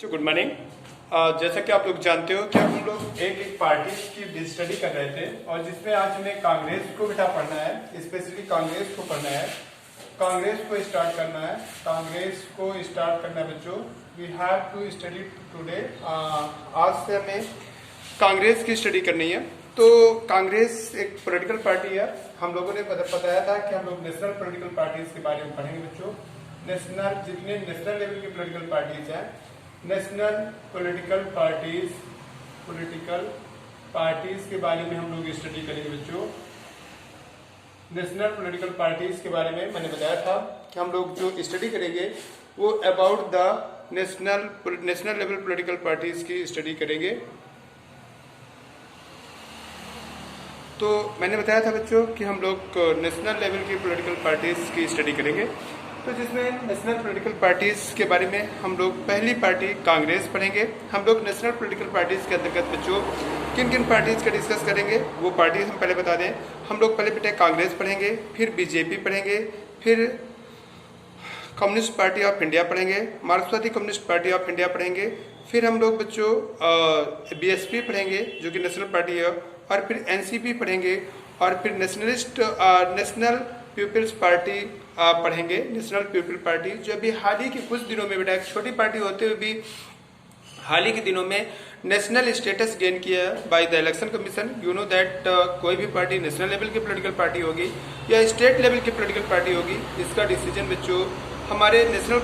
Good morning. जैसा कि आप लोग जानते हो कि हम लोग एक पार्टी की स्टडी कर रहे थे और जिसमें आज हमें कांग्रेस को बेटा पढ़ना है, स्पेशली कांग्रेस को पढ़ना है, कांग्रेस को स्टार्ट करना है। कांग्रेस को स्टार्ट करना है बच्चों, we have to study today. आज से हमें कांग्रेस की स्टडी करनी है। तो कांग्रेस एक पॉलिटिकल पार्टी है। हम लोगों ने बताया था कि हम लोग नेशनल पॉलिटिकल पार्टीज के बारे में पढ़ेंगे बच्चों। नेशनल जितने नेशनल लेवल की पॉलिटिकल पार्टीज हैं, नेशनल पॉलिटिकल पार्टीज के बारे में हम लोग स्टडी करेंगे बच्चों। नेशनल पॉलिटिकल पार्टीज के बारे में मैंने बताया था कि हम लोग जो स्टडी करेंगे वो about the national level political parties की स्टडी करेंगे। तो मैंने बताया था बच्चों कि हम लोग नेशनल लेवल की पॉलिटिकल पार्टीज की स्टडी करेंगे। तो जिसमें नेशनल पॉलिटिकल पार्टीज के बारे में हम लोग पहली पार्टी कांग्रेस पढ़ेंगे। हम लोग नेशनल पॉलिटिकल पार्टीज के अंतर्गत बच्चों किन किन पार्टीज का डिस्कस करेंगे वो पार्टीज हम पहले बता दें। हम लोग पहले बेटे कांग्रेस पढ़ेंगे, फिर बीजेपी पढ़ेंगे, फिर कम्युनिस्ट पार्टी ऑफ इंडिया पढ़ेंगे, मार्क्सवादी कम्युनिस्ट पार्टी ऑफ इंडिया पढ़ेंगे, फिर हम लोग बच्चों बीएसपी पढ़ेंगे जो कि नेशनल पार्टी है, और फिर एनसीपी पढ़ेंगे, और फिर नेशनल पीपल्स पार्टी पढ़ेंगे। नेशनल पीपल पार्टी जो अभी हाल ही के कुछ दिनों में बेटा एक छोटी पार्टी होते हुए भी हाल ही के दिनों में नेशनल स्टेटस गेन किया bye the Election commission. You know that कोई भी पार्टी नेशनल लेवल की पॉलिटिकल पार्टी होगी या स्टेट लेवल की पॉलिटिकल पार्टी होगी, इसका डिसीजन बच्चों हमारे national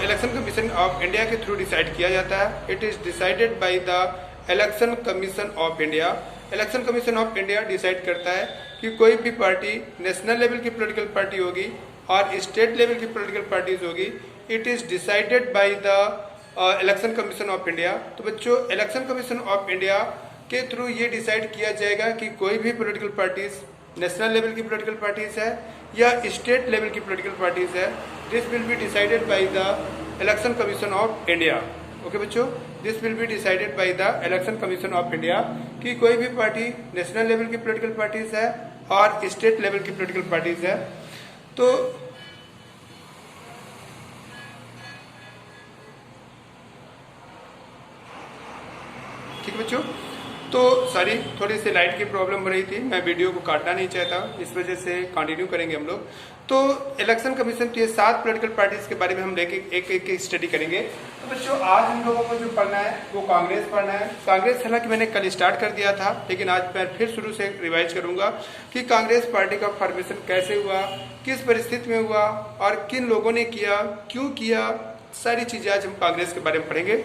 election Commission of India के थ्रू डिसाइड किया जाता है। It is decided by the Election Commission of India. Election Commission of India decide करता है कि कोई भी पार्टी नेशनल लेवल की पॉलिटिकल पार्टी होगी और स्टेट लेवल की पॉलिटिकल पार्टीज होगी। It is decided by the Election Commission of India. तो बच्चों इलेक्शन कमीशन ऑफ इंडिया के थ्रू ये डिसाइड किया जाएगा कि कोई भी पॉलिटिकल पार्टीज नेशनल लेवल की पॉलिटिकल पार्टीज है या स्टेट लेवल की पॉलिटिकल पार्टीज है। This will be decided by the Election Commission of India. Okay बच्चों, this will be decided by the Election Commission of India कि कोई भी party national level की पॉलिटिकल पार्टीज है और स्टेट लेवल की पॉलिटिकल पार्टीज है। तो ठीक है बच्चों, तो सॉरी थोड़ी सी लाइट की प्रॉब्लम हो रही थी, मैं वीडियो को काटना नहीं चाहता, इस वजह से कंटिन्यू करेंगे हम लोग। तो इलेक्शन कमीशन के 7 पॉलिटिकल पार्टीज के बारे में हम लेके एक स्टडी करेंगे। तो बच्चों आज हम लोगों को जो पढ़ना है वो कांग्रेस पढ़ना है। कांग्रेस हालांकि मैंने कल स्टार्ट कर दिया था, लेकिन आज मैं फिर शुरू से रिवाइज करूंगा कि कांग्रेस पार्टी का फॉर्मेशन कैसे हुआ, किस परिस्थिति में हुआ और किन लोगों ने किया, क्यों किया, सारी चीजें आज हम कांग्रेस के बारे में पढ़ेंगे।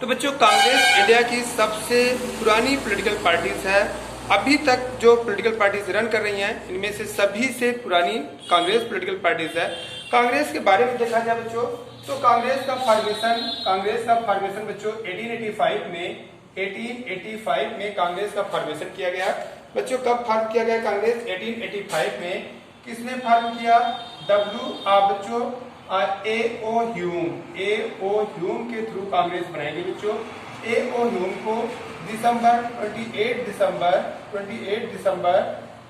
तो बच्चों कांग्रेस इंडिया की सबसे पुरानी पॉलिटिकल पार्टीज है। अभी तक जो पॉलिटिकल पार्टीज रन कर रही हैं इनमें से सभी से पुरानी कांग्रेस पॉलिटिकल पार्टीज है। कांग्रेस के बारे में देखा जाए बच्चों तो कांग्रेस का फॉर्मेशन बच्चों 1885 में कांग्रेस का फॉर्मेशन किया गया। बच्चों कब फॉर्म किया गया कांग्रेस? 1885 में। किसने फॉर्म किया? बच्चों A.O. ह्यूम के थ्रू कांग्रेस बनाई गई बच्चों। A.O. ह्यूम को 28 दिसंबर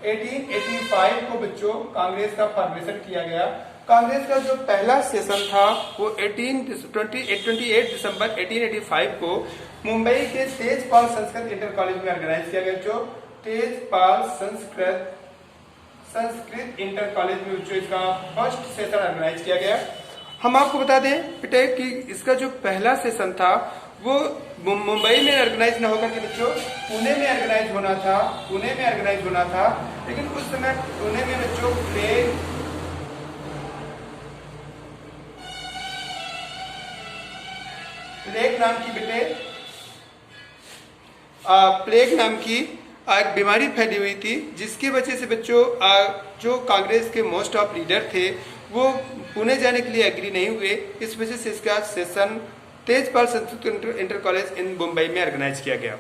1885 को बच्चों कांग्रेस का फॉर्मेशन किया गया। कांग्रेस का जो पहला सेशन था वो 28 दिसंबर 1885 को मुंबई के तेजपाल संस्कृत इंटर कॉलेज में ऑर्गेनाइज किया गया। जो तेजपाल संस्कृत इंटर कॉलेज में जो इसका फर्स्ट सेशन ऑर्गेनाइज किया गया। हम आपको बता दें बेटे कि इसका जो पहला सेशन था वो मुंबई में ऑर्गेनाइज न होकर के बच्चों पुणे में ऑर्गेनाइज होना था। लेकिन उस समय पुणे में बच्चों प्लेग नाम की एक बीमारी फैली हुई थी, जिसकी वजह से बच्चों जो कांग्रेस के मोस्ट ऑफ लीडर थे वो पुणे जाने के लिए एग्री नहीं हुए। इस वजह से इसका session Tejpal Sanskrit inter college in Mumbai में ऑर्गेनाइज किया गया।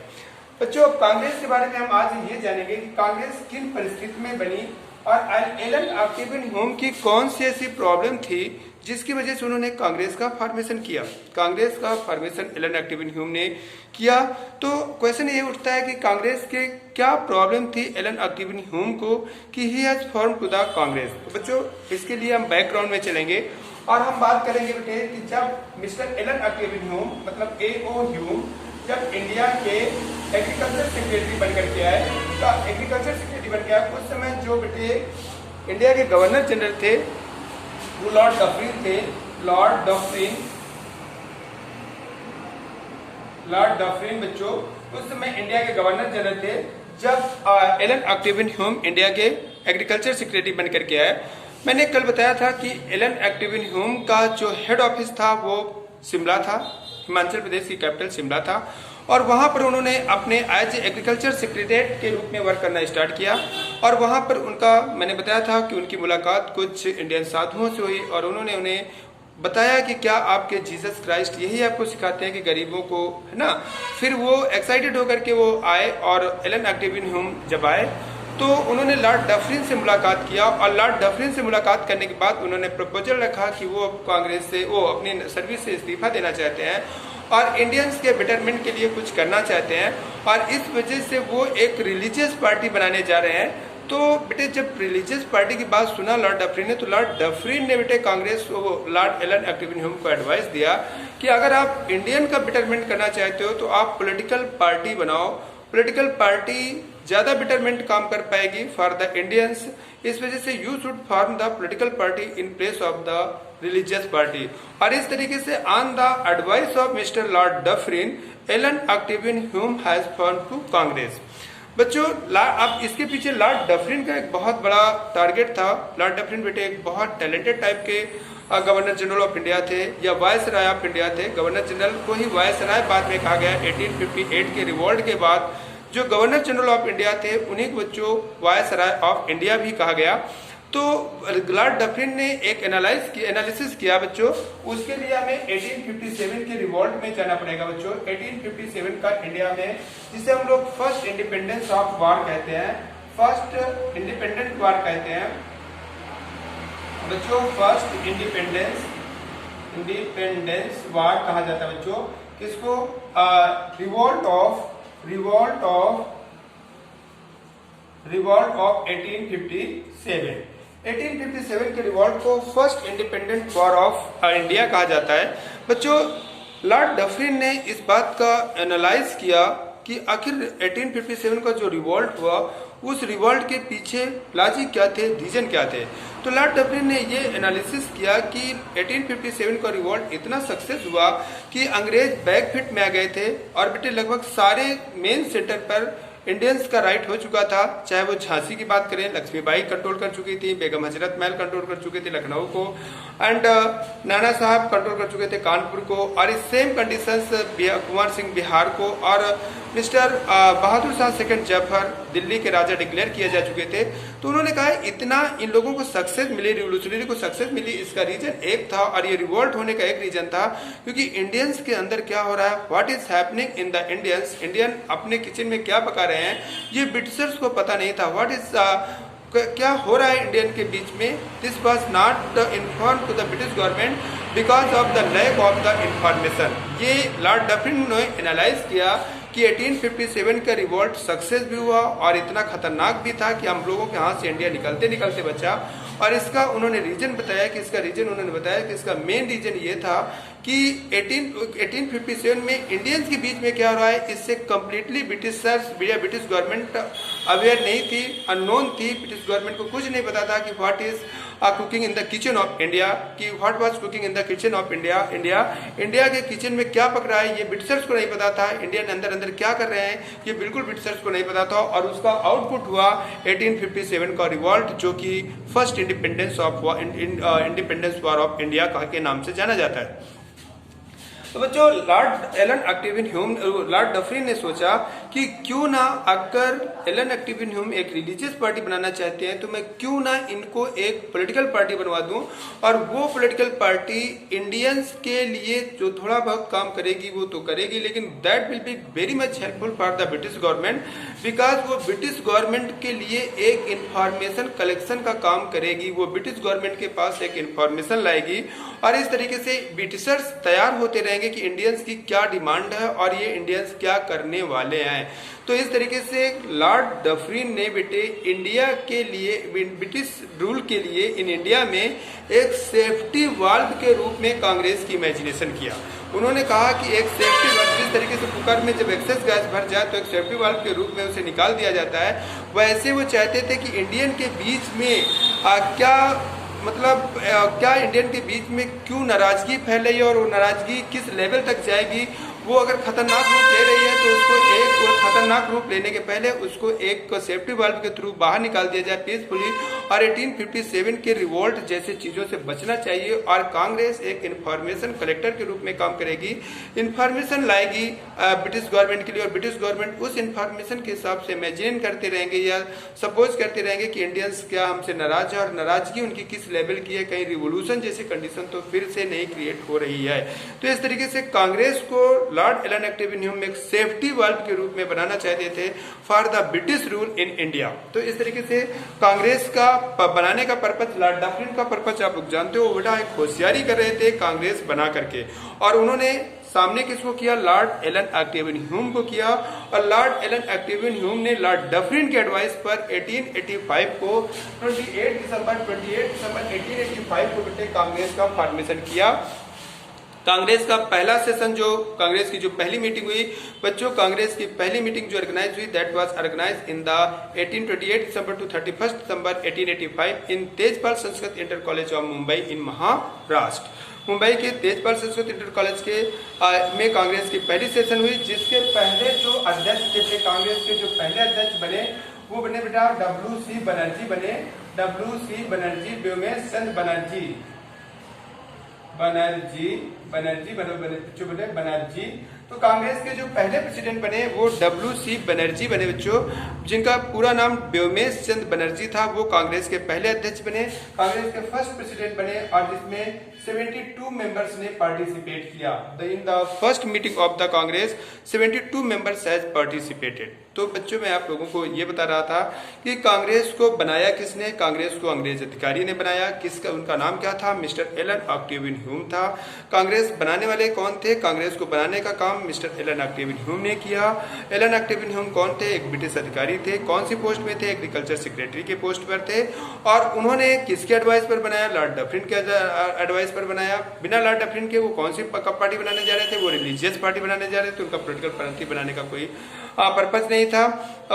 बच्चों कांग्रेस के बारे में हम आज ये जानेंगे कि कांग्रेस किन परिस्थिति में बनी और एलन ऑक्टेवियन ह्यूम की कौन सी ऐसी प्रॉब्लम थी जिसकी वजह से उन्होंने कांग्रेस का फॉर्मेशन किया। कांग्रेस का फॉर्मेशन एलन ऑक्टेवियन ह्यूम ने किया। तो क्वेश्चन ये उठता है कि कांग्रेस के क्या प्रॉब्लम थी एलन ऑक्टेवियन ह्यूम को कि he has form to the Congress. तो बच्चों इसके लिए हम बैकग्राउंड में चलेंगे और हम बात करेंगे बेटे कि जब मिस्टर एलन अकेविन ह्यूम मतलब A.O. ह्यूम जब इंडिया के एग्रीकल्चर सेक्रेटरी बनकर के आए, तो एग्रीकल्चर सेक्रेटरी बन के आए, उस समय जो बेटे इंडिया के गवर्नर जनरल थे वो लॉर्ड डफरिन थे। लॉर्ड डफरिन बच्चों उस समय इंडिया के गवर्नर जनरल थे जब एलन अकेविन ह्यूम इंडिया के एग्रीकल्चर सेक्रेटरी बनकर के आए। मैंने कल बताया था कि एलन अकेविन ह्यूम का जो हेड ऑफिस था वो शिमला था, हिमाचल प्रदेश की कैपिटल शिमला था, और वहां पर उन्होंने अपने एज एग्रीकल्चर सेक्रेटरीट के रूप में वर्क करना स्टार्ट किया। और वहां पर उनका मैंने बताया था कि उनकी मुलाकात कुछ इंडियन साधुओं से हुई और उन्होंने उन्हें बताया कि क्या आपके जीसस क्राइस्ट यही आपको सिखाते हैं कि गरीबों को, है ना। फिर वो एक्साइटेड होकर के वो आए, और एलन अकेविन ह्यूम जब आए तो उन्होंने लॉर्ड डफरिन से मुलाकात किया, और लॉर्ड डफरिन से मुलाकात करने के बाद उन्होंने प्रपोजल रखा कि वो कांग्रेस से, वो अपनी सर्विस से इस्तीफा देना चाहते हैं और इंडियंस के बेटरमेंट के लिए कुछ करना चाहते हैं, और इस वजह से वो एक रिलीजियस पार्टी बनाने जा रहे हैं। तो बेटे जब रिलीजियस पार्टी की बात सुना लॉर्ड डफरिन ने, तो लॉर्ड डफरिन ने बेटे कांग्रेस को, लॉर्ड एलन अकेविन ह्यूम को एडवाइस दिया कि अगर आप इंडियन का बेटरमेंट करना चाहते हो तो आप पॉलिटिकल पार्टी बनाओ, पॉलिटिकल पार्टी ज्यादा बेटरमेंट काम कर पाएगी फॉर द इंडियंस। इस वजह से you should form the political party in place of the religious party. और इस तरीके से on the advice of mister Lord Dufferin Allan Octavian Hume has form to Congress. बच्चों अब इसके पीछे लॉर्ड डफरिन का एक बहुत बड़ा टारगेट था। लॉर्ड डफरिन बेटे एक बहुत टैलेंटेड टाइप के गवर्नर जनरल ऑफ इंडिया थे, या वायसराय ऑफ इंडिया थे। गवर्नर जनरल को ही वायसराय बाद में कहा गया। 1858 के रिवॉल्ट के बाद जो गवर्नर जनरल ऑफ इंडिया थे उन्हीं को बच्चों वायसराय ऑफ इंडिया भी कहा गया। तो लॉर्ड डफरिन ने एक एनालिसिस किया बच्चों, उसके लिए हमें 1857 के रिवॉल्ट में जाना पड़ेगा बच्चों। 1857 का इंडिया में, जिसे हम लोग फर्स्ट इंडिपेंडेंस ऑफ वार कहते हैं, फर्स्ट इंडिपेंडेंट वार कहते हैं बच्चों। फर्स्ट इंडिपेंडेंस वार कहा जाता है बच्चों किसको, रिवॉल्ट ऑफ 1857। 1857 के रिवॉल्ट को first independent war of India कहा जाता है बच्चों। लॉर्ड डफरिन ने इस बात का एनालाइज किया कि आखिर 1857 का जो रिवॉल्ट हुआ उस रिवॉल्ट के पीछे लॉजिक क्या थे, रीजन क्या थे। तो लॉर्ड डफरिन ने ये एनालिसिस किया कि 1857 का रिवॉल्ट इतना सक्सेस हुआ कि अंग्रेज बैकफिट में आ गए थे, और बेटे लगभग सारे मेन सेंटर पर इंडियंस का राइट हो चुका था। चाहे वो झांसी की बात करें, लक्ष्मीबाई कंट्रोल कर चुकी थी, बेगम हजरत महल कंट्रोल कर चुके थे लखनऊ को, एंड नाना साहब कंट्रोल कर चुके थे कानपुर को, और इस सेम कंडीशंस कुंवर सिंह बिहार को, और मिस्टर बहादुर शाह सेकंड जफर दिल्ली के राजा डिक्लेयर किए जा चुके थे। तो उन्होंने कहा इतना इन लोगों को सक्सेस मिली, रिवोल्यूशनरी को सक्सेस मिली, इसका रीजन एक था, और ये रिवॉल्ट होने का एक रीजन था क्योंकि इंडियंस के अंदर क्या हो रहा है, what is happening in the Indians, Indian अपने किचन में क्या पका रहे हैं, ये ब्रिटिशर्स को पता नहीं था। व्हाट इज क्या हो रहा है इंडियन के बीच में, this was not inform to the British government because of the lack of the information. ये लॉर्ड डफरिन ने एनालाइज किया कि 1857 का रिवॉल्ट सक्सेस भी हुआ और इतना खतरनाक भी था कि हम लोगों के हाथ से इंडिया निकलते निकलते बचा। और इसका उन्होंने रीजन बताया कि इसका मेन रीजन ये था कि 1857 में इंडियंस के बीच में क्या हो रहा है, इससे कंप्लीटली ब्रिटिश गवर्नमेंट अवेयर नहीं थी, अननोन थी। ब्रिटिश गवर्नमेंट को कुछ नहीं पता था कि what is cooking in the kitchen of India, कि what was cooking in the kitchen of India के किचन में क्या पक रहा है ये ब्रिटिशर्स को नहीं पता था। इंडियन अंदर अंदर क्या कर रहे हैं ये बिल्कुल ब्रिटिशर्स को नहीं पता था, और उसका आउटपुट हुआ 1857 का रिवॉल्ट, जो कि first independence war of India के नाम से जाना जाता है। तो बच्चों Lord Allan Octavian Hume, Lord Dufferin ने सोचा कि क्यों ना, अगर एलन अकेविन ह्यूम एक रिलीजियस पार्टी बनाना चाहते हैं तो मैं क्यों ना इनको एक पॉलिटिकल पार्टी बनवा दूं, और वो पॉलिटिकल पार्टी इंडियंस के लिए जो थोड़ा बहुत काम करेगी वो तो करेगी, लेकिन that will be very much helpful for the British government, because वो ब्रिटिश गवर्नमेंट के लिए एक इंफॉर्मेशन कलेक्शन का काम करेगी। वो ब्रिटिश गवर्नमेंट के पास एक इंफॉर्मेशन लाएगी और इस तरीके से ब्रिटिशर्स तैयार होते रहेंगे कि इंडियंस की क्या डिमांड है और ये इंडियंस क्या करने वाले हैं। तो इस तरीके से लॉर्ड डफरिन ने बेटे इंडिया के लिए, ब्रिटिश रूल के लिए इन इंडिया में एक सेफ्टी वाल्व के रूप में कांग्रेस की इमेजिनेशन किया। उन्होंने कहा कि एक सेफ्टी वाल्व, जिस तरीके से कुकर में जब एक्सेस गैस भर जाए तो एक सेफ्टी वाल्व के रूप में उसे निकाल दिया जाता है, वैसे वो चाहते थे कि इंडियन के बीच में क्या इंडियन के बीच में क्यों नाराजगी फैल रही है और वो नाराजगी किस लेवल तक जाएगी। वो अगर खतरनाक रूप ले रही है तो उसको खतरनाक रूप लेने के पहले उसको एक सेफ्टी वाल्व के थ्रू बाहर निकाल दिया जाए पीसफुली, और 1857 के रिवोल्ट जैसे चीजों से बचना चाहिए। और कांग्रेस एक इंफॉर्मेशन कलेक्टर के रूप में काम करेगी, इंफॉर्मेशन लाएगी ब्रिटिश गवर्नमेंट के लिए, और ब्रिटिश गवर्नमेंट उस इंफॉर्मेशन के हिसाब से इमेजिन करते रहेंगे या सपोज करते रहेंगे कि इंडियंस क्या हमसे नाराज है और नाराजगी उनकी किस लेवल की है, कहीं रिवोल्यूशन जैसी कंडीशन तो फिर से नहीं क्रिएट हो रही है। तो इस तरीके से कांग्रेस को लॉर्ड एलन एक्टिविन ह्यूम एक सेफ्टी वाल्व के रूप में बनाना चाहते थे for the British rule in India. तो इस तरीके से कांग्रेस का बनाने का पर्पज, लॉर्ड डफरिन का पर्पज आप लोग जानते हो, बेटा एक होशियारी कर रहे थे कांग्रेस बना करके, और उन्होंने सामने किसको किया, लॉर्ड एलन एक्टिविन ह्यूम को किया। और लॉर्ड एलन एक्टिविन ह्यूम ने लॉर्ड डफरिन के एडवाइस पर 1885 को 28 दिसंबर 1885 को बेटे कांग्रेस का फॉर्मेशन किया। कांग्रेस का पहला सेशन, जो कांग्रेस की जो पहली मीटिंग हुई बच्चों, कांग्रेस की पहली मीटिंग जो ऑर्गेनाइज हुई that was organise in the 1828 December to 31 December 1885 in Tejpal Sanskrit inter college of Mumbai in Maharashtra. Mumbai के तेजपाल संस्कृत इंटर कॉलेज के में कांग्रेस की पहली सेशन हुई, जिसके पहले जो अध्यक्ष थे, कांग्रेस के जो पहले अध्यक्ष बने वो बने बेटा WC बनर्जी बने, WC बनर्जी, व्योमेश चंद्र बनर्जी। तो कांग्रेस के जो पहले प्रेसिडेंट बने वो WC बनर्जी बने बच्चों, जिनका पूरा नाम व्योमेश चंद्र बनर्जी था। वो कांग्रेस के पहले अध्यक्ष बने, कांग्रेस के फर्स्ट प्रेसिडेंट बने, और जिसमें 72 मेंबर्स ने पार्टिसिपेट किया। In the first meeting of the Congress 72 members has participated. तो बच्चों मैं आप लोगों को ये बता रहा था कि कांग्रेस को बनाया किसने, कांग्रेस को अंग्रेज अधिकारी ने बनाया। किसका, उनका नाम क्या था, मिस्टर एलन ऑक्टेवियन ह्यूम था। कांग्रेस बनाने वाले कौन थे, कांग्रेस को बनाने का काम मिस्टर एलन ऑक्टेवियन ह्यूम ने किया। एलन ऑक्टेवियन ह्यूम कौन थे, एक ब्रिटिश अधिकारी थे। कौन सी पोस्ट में थे, एग्रीकल्चर सेक्रेटरी के पोस्ट पर थे। और उन्होंने किसके एडवाइस पर बनाया, लॉर्ड डफरिन के एडवाइस पर बनाया। बिना लॉर्ड डफरिन के वो कौन सी पार्टी बनाने जा रहे थे, वो रिलीजियस पार्टी बनाने जा रहे थे। उनका पॉलिटिकल पार्टी बनाने का कोई पर्पज नहीं था।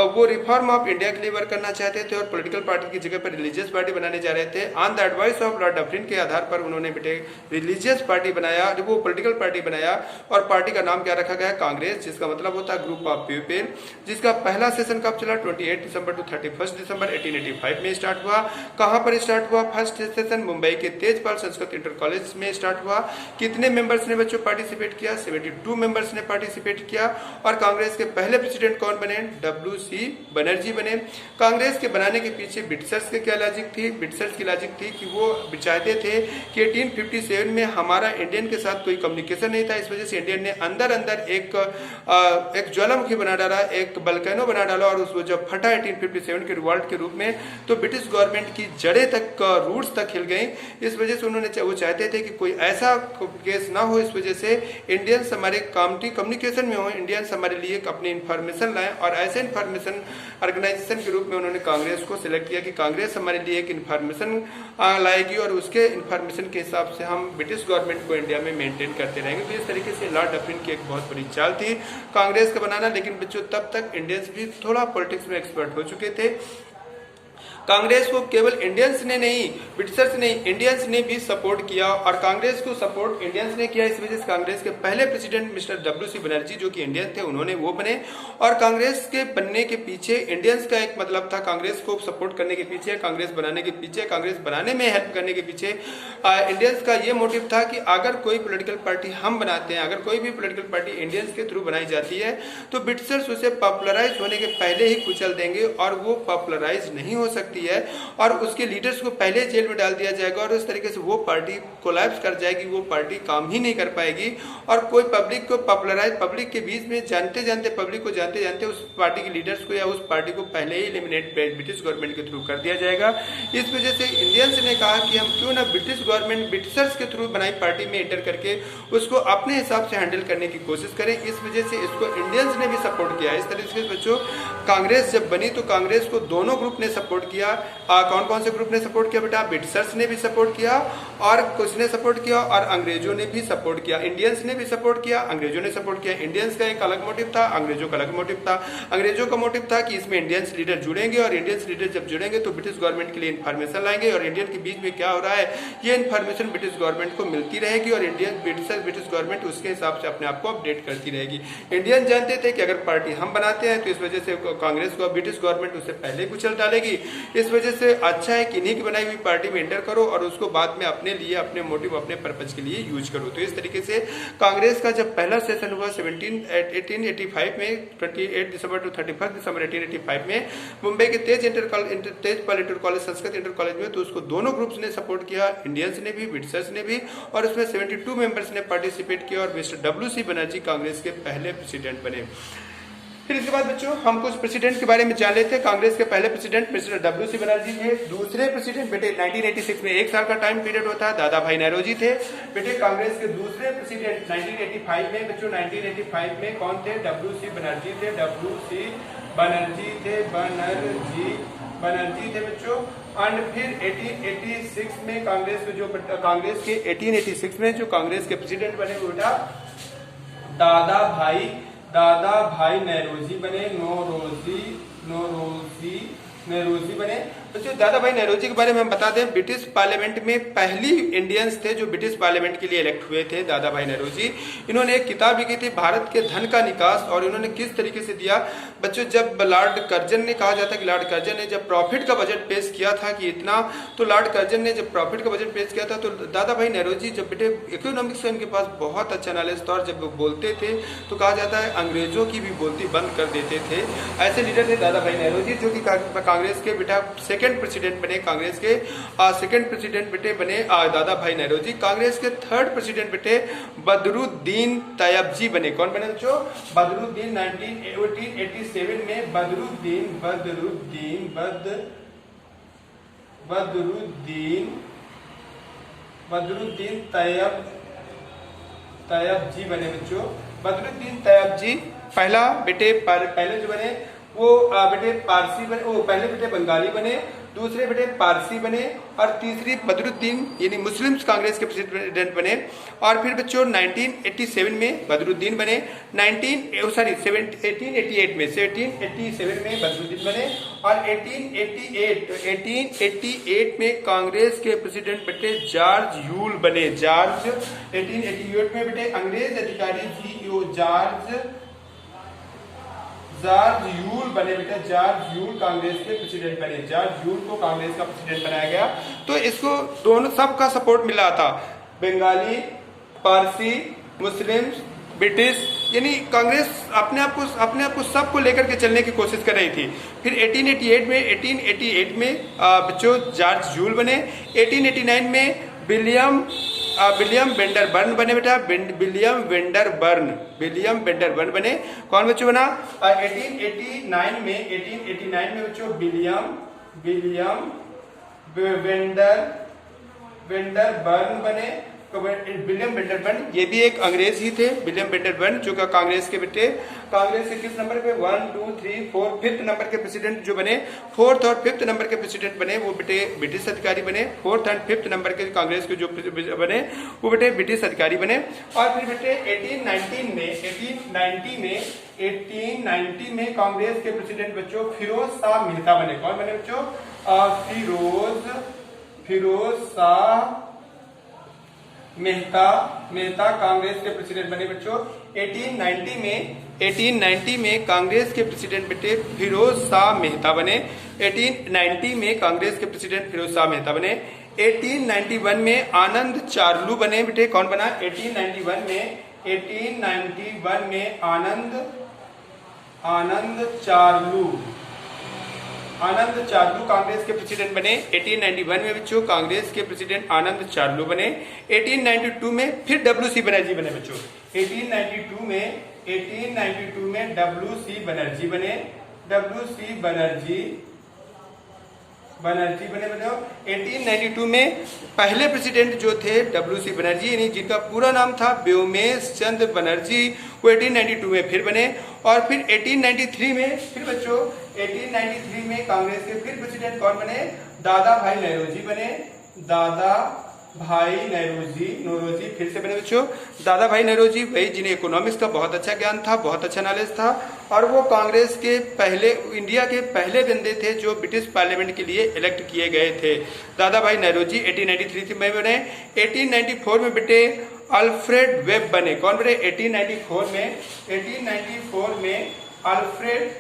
वो रिफॉर्म ऑफ इंडिया के लिए वर्क करना चाहते थे और पॉलिटिकल पार्टी की जगह पर रिलीजियस पार्टी बनाने जा रहे थे। On the advice of Lord Dufferin के आधार पर उन्होंने बेटे रिलीजियस पार्टी बनाया, वो पॉलिटिकल पार्टी बनाया, और पार्टी का नाम क्या रखा गया, कांग्रेस, जिसका मतलब होता है ग्रुप ऑफ पीपल। जिसका पहला सेशन कब चला, 28 दिसंबर टू 31 दिसंबर 1885 में स्टार्ट हुआ। कहां पर स्टार्ट हुआ, फर्स्ट सेशन मुंबई के तेजपाल संस्कृत इंटर कॉलेज में स्टार्ट हुआ। कितने मेंबर्स ने बच्चों पार्टिसिपेट किया, 72 मेंबर्स ने पार्टिसिपेट किया। और कांग्रेस के पहले प्रेसिडेंट कौन बने, WC बनर्जी बने। कांग्रेस के बनाने के पीछे ब्रिटिशर्स की क्या लॉजिक थी, ब्रिटिशर्स की लॉजिक थी कि वो चाहते थे कि 1857 में हमारा इंडियन के साथ कोई कम्युनिकेशन नहीं था, इस वजह से इंडियन ने अंदर एक ज्वालामुखी बना डाला, एक बल्कैनो बना डाला, और उसको जब फटा 1857 के रिवॉल्ट के रूप में, तो ब्रिटिश गवर्नमेंट की जड़ें तक, रूट्स तक हिल गई। इस वजह से उन्होंने, वो चाहते थे कि कोई ऐसा केस ना हो, इस वजह से इंडियंस हमारे कम्युनिकेशन में हो, इंडियंस हमारे लिए अपनी इंफॉर्मेशन लाएं, और ऐसे इंफॉर्मेशन ऑर्गेनाइजेशन के रूप में उन्होंने कांग्रेस को सिलेक्ट किया कि कांग्रेस हमारे लिए एक इंफॉर्मेशन लाएगी और उसके इंफॉर्मेशन के हिसाब से हम ब्रिटिश गवर्नमेंट को इंडिया में मेंटेन करते रहेंगे। तो इस तरीके से लॉर्ड डफरिन की एक बहुत बड़ी चाल थी कांग्रेस का बनाना। लेकिन बच्चों तब तक इंडियंस भी थोड़ा पॉलिटिक्स में एक्सपर्ट हो चुके थे। कांग्रेस को केवल इंडियंस ने नहीं, ब्रिटिशर्स ने, इंडियंस ने भी सपोर्ट किया, और कांग्रेस को सपोर्ट इंडियंस ने किया। इस वजह से कांग्रेस के पहले प्रेसिडेंट मिस्टर WC बनर्जी, जो कि इंडियन थे, उन्होंने वो बने। और कांग्रेस के बनने के पीछे इंडियंस का एक मतलब था, कांग्रेस को सपोर्ट करने के पीछे, कांग्रेस बनाने के पीछे, कांग्रेस बनाने में हेल्प करने के पीछे इंडियंस का ये मोटिव था कि अगर कोई पोलिटिकल पार्टी हम बनाते हैं, अगर कोई भी पोलिटिकल पार्टी इंडियंस के थ्रू बनाई जाती है, तो ब्रिटिशर्स उसे पॉपुलराइज होने के पहले ही कुचल देंगे, और वो पॉपुलराइज नहीं हो सकती सकती है और उसके लीडर्स को पहले जेल में डाल दिया जाएगा और उस तरीके से वो पार्टी कोलैप्स कर जाएगी, वो पार्टी काम ही नहीं कर पाएगी और कोई पब्लिक को पॉपुलराइज, पब्लिक के बीच में जानते जानते, पब्लिक को जानते जानते उस पार्टी के लीडर्स को या उस पार्टी को पहले ही एलिमिनेट ब्रिटिश गवर्नमेंट के थ्रू कर दिया जाएगा। इस वजह से इंडियंस ने कहा कि हम क्यों ना ब्रिटिश गवर्नमेंट ब्रिटिशर्स के थ्रू बनाई पार्टी में एंटर करके उसको अपने हिसाब से हैंडल करने की कोशिश करें। इस वजह से इसको इंडियंस ने भी सपोर्ट किया। इस तरीके से बच्चों कांग्रेस जब बनी तो कांग्रेस को दोनों ग्रुप ने सपोर्ट किया। कौन कौन से ग्रुप ने सपोर्ट किया बेटा? ब्रिटिशर्स ने भी सपोर्ट किया और कुछ ने सपोर्ट किया और अंग्रेजों ने भी सपोर्ट किया। इंडियंस ने भी सपोर्ट किया, अंग्रेजों ने सपोर्ट किया। इंडियंस का एक अलग मोटिव था, अंग्रेजों का अलग मोटिव था। अंग्रेजों का मोटिव था कि इसमें इंडियंस लीडर जुड़ेंगे और इंडियंस लीडर जब जुड़ेंगे तो ब्रिटिश गवर्नमेंट के लिए इन्फॉर्मेशन लाएंगे और इंडियन के बीच में क्या हो रहा है ये इन्फॉर्मेशन ब्रिटिश गवर्नमेंट को मिलती रहेगी और ब्रिटिश गवर्नमेंट उसके हिसाब से अपने आप को अपडेट करती रहेगी। इंडियन जानते थे कि अगर पार्टी हम बनाते हैं तो इस वजह से कांग्रेस को ब्रिटिश गवर्नमेंट उससे पहले कुचल डालेगी। इस वजह से अच्छा है कि इन्हीं की बनाई हुई पार्टी में एंटर करो और उसको बाद में अपने लिए, अपने मोटिव, अपने पर्पज के लिए यूज करो। तो इस तरीके से कांग्रेस का जब पहला सेशन हुआ 1885 में 28 दिसंबर टू 31 दिसंबर 1885 में मुंबई के Tej inter college, Sanskrit inter college में, तो उसको दोनों ग्रुप्स ने सपोर्ट किया, इंडियंस ने भी, ब्रिटिशर्स ने भी, और उसमें 72 मेंबर्स ने पार्टिसिपेट किया और मिस्टर डब्ल्यू.सी. बनर्जी कांग्रेस के पहले प्रेसिडेंट बने। फिर इसके बाद बच्चों हम कुछ प्रेसिडेंट के बारे में जान लेते हैं। कांग्रेस के पहले प्रेसिडेंट मिस्टर डब्ल्यू.सी. बनर्जी थे। दूसरे प्रेसिडेंट बेटे 1986 में 1 साल का टाइम पीरियड होता है, दादा भाई नेहरू जी थे। बेटे कांग्रेस के दूसरे प्रेसिडेंट 1985 में बच्चों 1985 में कौन थे? डब्ल्यू.सी. बनर्जी थे। डब्ल्यू.सी. बनर्जी थे, बनर्जी थे बच्चों। एंड फिर 1886 में कांग्रेस के 1886 में जो कांग्रेस के प्रेसिडेंट बने वो बेटा दादा भाई नेहरूजी बने, नेहरूजी बने। बच्चों दादा भाई नेहरूजी के बारे में हम बता दें, ब्रिटिश पार्लियामेंट में पहली इंडियंस थे जो ब्रिटिश पार्लियामेंट के लिए इलेक्ट हुए थे, दादा भाई नेहरूजी। इन्होंने एक किताब लिखी थी भारत के धन का निकास, और इन्होंने किस तरीके से दिया बच्चों, जब लॉर्ड कर्जन ने, कहा जाता है कि लॉर्ड कर्जन ने जब प्रॉफिट का बजट पेश किया था कि इतना, तो लॉर्ड कर्जन ने जब प्रॉफिट का बजट पेश किया था तो दादा भाई नेहरूजी जब बेटे इकोनॉमिक्स से उनके पास बहुत अच्छा नॉलेज था और जब वो बोलते थे तो कहा जाता है अंग्रेजों की भी बोलती बंद कर देते थे। ऐसे लीडर थे दादा भाई नेहरूजी, जो कि कांग्रेस के बेटा सेकंड प्रेसिडेंट बने। कांग्रेस के सेकंड प्रेसिडेंट बेटे बने दादा भाई नेहरूजी। कांग्रेस के थर्ड प्रेसिडेंट बेटे बदरुद्दीन तैयबजी बने। कौन बने बच्चों? बदरुद्दीन 1887 में बदरुद्दीन तैयब जी बने बच्चों। बदरुद्दीन तैयब जी पहले जो बने वो बेटे पारसी बने, वो पहले बेटे बंगाली बने, दूसरे बेटे पारसी बने और तीसरी बदरुद्दीन यानी मुस्लिम्स कांग्रेस के प्रेसिडेंट बने। और फिर बच्चों 1987 में बदरुद्दीन बने, 1888 में बदरुद्दीन बने और 1888 में कांग्रेस के प्रेसिडेंट बेटे जॉर्ज यूल बने। 1888 में बेटे अंग्रेज अधिकारी सीईओ जॉर्ज यूल बने बेटा। जॉर्ज यूल कांग्रेस के प्रेसिडेंट बने। जॉर्ज यूल को कांग्रेस का प्रेसिडेंट बनाया गया। तो इसको दोनों सबका सपोर्ट मिला था, बंगाली, पारसी, मुस्लिम, ब्रिटिश, यानी कांग्रेस अपने आप को सबको लेकर के चलने की कोशिश कर रही थी। फिर 1888 में बच्चों जॉर्ज यूल बने। 1889 में विलियम वेंडरबर्न बने बेटा। विलियम वेंडरबर्न बने। कौन बच्चों बना? 1889 में बच्चों विलियम वेंडरबर्न बने। विलियम वेंडरबर्न ये भी एक अंग्रेज ही थे। विलियम वेंडरबर्न जो कांग्रेस के बेटे, कांग्रेस के किस नंबर पे 1, 2, 3, 4 5th नंबर के प्रेसिडेंट जो बने, 4th और 5th नंबर के प्रेसिडेंट बने वो बेटे ब्रिटिश अधिकारी बने। 4th एंड 5th नंबर के कांग्रेस के जो बने वो बेटे ब्रिटिश अधिकारी बने। और फिर बेटे 1890 में कांग्रेस के प्रेसिडेंट बच्चों फिरोज शाह मेहता बने। कौन बने बच्चों? फिरोज शाह मेहता कांग्रेस के प्रेसिडेंट बने बच्चों। 1890 में कांग्रेस के प्रेसिडेंट बेटे फिरोज शाह मेहता बने। 1890 में कांग्रेस के प्रेसिडेंट फिरोज शाह मेहता बने। 1891 में आनंद चार्लू बने बेटे। कौन बना? 1891 में आनंद आनंद चार्लू कांग्रेस के प्रेसिडेंट बने। 1891 में बच्चों कांग्रेस के प्रेसिडेंट आनंद चार्लू बने। 1892 में फिर डब्ल्यू.सी. बनर्जी बने बच्चों। 1892 में डब्ल्यू.सी. बनर्जी बने। डब्ल्यू.सी. बनर्जी बने 1892 में पहले प्रेसिडेंट जो थे डब्ल्यू.सी. बनर्जी, यानी जिनका पूरा नाम था व्योमेश चंद्र बनर्जी, वो 1892 में फिर बने। और फिर 1893 में फिर बच्चों 1893 में कांग्रेस के फिर प्रेसिडेंट कौन बने? दादा भाई नौरोजी बने। दादा भाई नौरोजी फिर से बने बच्चों। दादा भाई नौरोजी वही जिन्हें इकोनॉमिक्स का बहुत अच्छा ज्ञान था, बहुत अच्छा नॉलेज था, और वो कांग्रेस के पहले, इंडिया के पहले बंदे थे जो ब्रिटिश पार्लियामेंट के लिए इलेक्ट किए गए थे। दादा भाई नौरोजी 1893 में बने। 1894 में बेटे अल्फ्रेड वेब बने। कौन बने? 1894 में अल्फ्रेड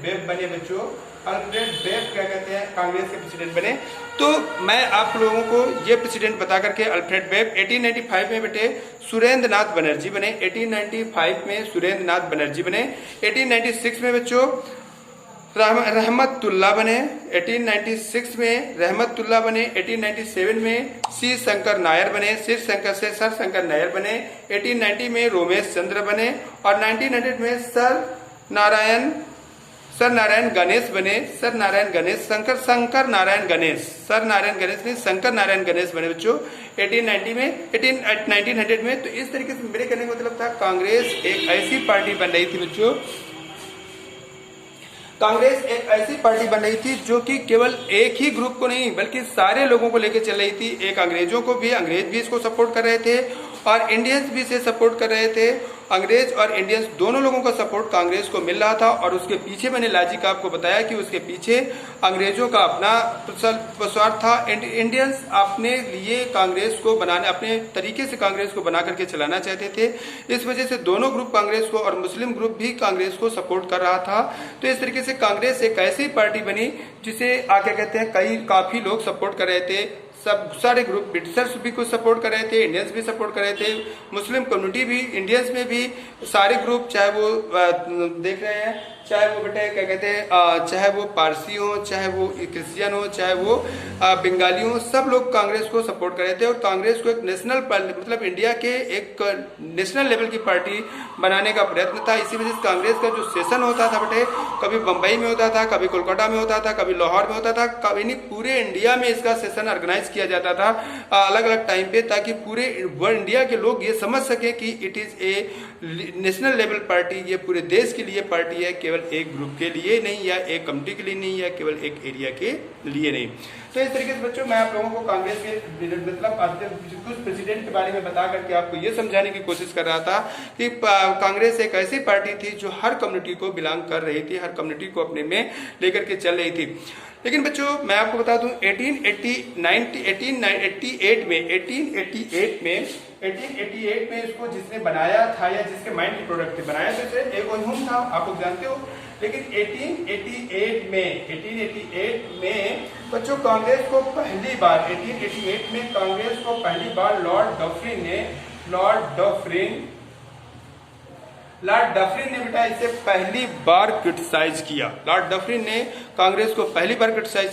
वेब बने बच्चों। अल्फ्रेड वेब क्या कहते हैं, कांग्रेस के प्रेसिडेंट बने। तो मैं आप लोगों को ये प्रेसिडेंट बता करके अल्फ्रेड वेब 1895 में बेटे सुरेंद्र नाथ बनर्जी बने। 1895 में सुरेंद्र नाथ बनर्जी बने। 1896 में बच्चों रहमतुल्ला बने। 1896 में रहमतुल्ला बने। 1897 में सी शंकर नायर बने। सर शंकर नायर बने। 1890 में रोमेश चंद्र बने। और 1900 में सर नारायण गणेश बने। शंकर नारायण गणेश बने बच्चों 1900 में। तो इस तरीके से मेरे कहने का मतलब था कांग्रेस एक ऐसी पार्टी बन रही थी बच्चों, कांग्रेस एक ऐसी पार्टी बन रही थी जो कि केवल एक ही ग्रुप को नहीं बल्कि सारे लोगों को लेकर चल रही थी। एक अंग्रेज भी इसको सपोर्ट कर रहे थे और इंडियंस भी इसे सपोर्ट कर रहे थे। अंग्रेज और इंडियंस दोनों लोगों का सपोर्ट कांग्रेस को मिल रहा था। और उसके पीछे मैंने लॉजिक आपको बताया कि उसके पीछे अंग्रेजों का अपना स्वार्थ था। इंडियंस अपने लिए कांग्रेस को बनाने, अपने तरीके से कांग्रेस को बना करके चलाना चाहते थे। इस वजह से दोनों ग्रुप कांग्रेस को, और मुस्लिम ग्रुप भी कांग्रेस को सपोर्ट कर रहा था। तो इस तरीके से कांग्रेस एक ऐसी पार्टी बनी जिसे आगे कहते हैं काफी लोग सपोर्ट कर रहे थे। सब सारे ग्रुप, ब्रिटिशर्स भी कुछ सपोर्ट कर रहे थे, इंडियंस भी सपोर्ट कर रहे थे, मुस्लिम कम्युनिटी भी, इंडियंस में भी सारे ग्रुप, चाहे वो देख रहे हैं, चाहे वो बेटे क्या कहते हैं, चाहे वो पारसी हो, चाहे वो क्रिश्चियन हो, चाहे वो बंगाली हो, सब लोग कांग्रेस को सपोर्ट कर रहे थे। और कांग्रेस को एक नेशनल, मतलब इंडिया के एक नेशनल लेवल की पार्टी बनाने का प्रयत्न था। इसी वजह से कांग्रेस का जो सेशन होता था बेटे, कभी बम्बई में होता था, कभी कोलकाता में होता था, कभी लाहौर में होता था, कभी नहीं, पूरे इंडिया में इसका सेशन ऑर्गेनाइज किया जाता था अलग अलग टाइम पे, ताकि पूरे वर्ल्ड इंडिया के लोग ये समझ सके कि it is a national level party, ये पूरे देश के लिए पार्टी है, केवल एक ग्रुप के लिए नहीं, या एक कम्युनिटी के लिए नहीं, या केवल एक एरिया के लिए नहीं। तो इस तरीके से बच्चों मैं आप लोगों को कांग्रेस के मतलब कुछ प्रेसिडेंट के बारे में बता करके आपको ये समझाने की कोशिश कर रहा था कि कांग्रेस एक ऐसी पार्टी थी जो हर कम्युनिटी को बिलोंग कर रही थी, हर कम्युनिटी को अपने में लेकर के चल रही थी। लेकिन बच्चों मैं आपको बता दूं 1888 में इसको जिसने बनाया था, या जिसके माइंड के प्रोडक्ट थे, बनाया तो इसे एक ह्यूम था, आप लोग जानते हो। लेकिन 1888 में बच्चों कांग्रेस को पहली बार 1888 में कांग्रेस को पहली बार लॉर्ड डफरिन ने बेटा इसे पहली बार क्रिटिसाइज किया। लॉर्ड डफरिन ने कांग्रेस को पहली बार क्रिटिसाइज किया।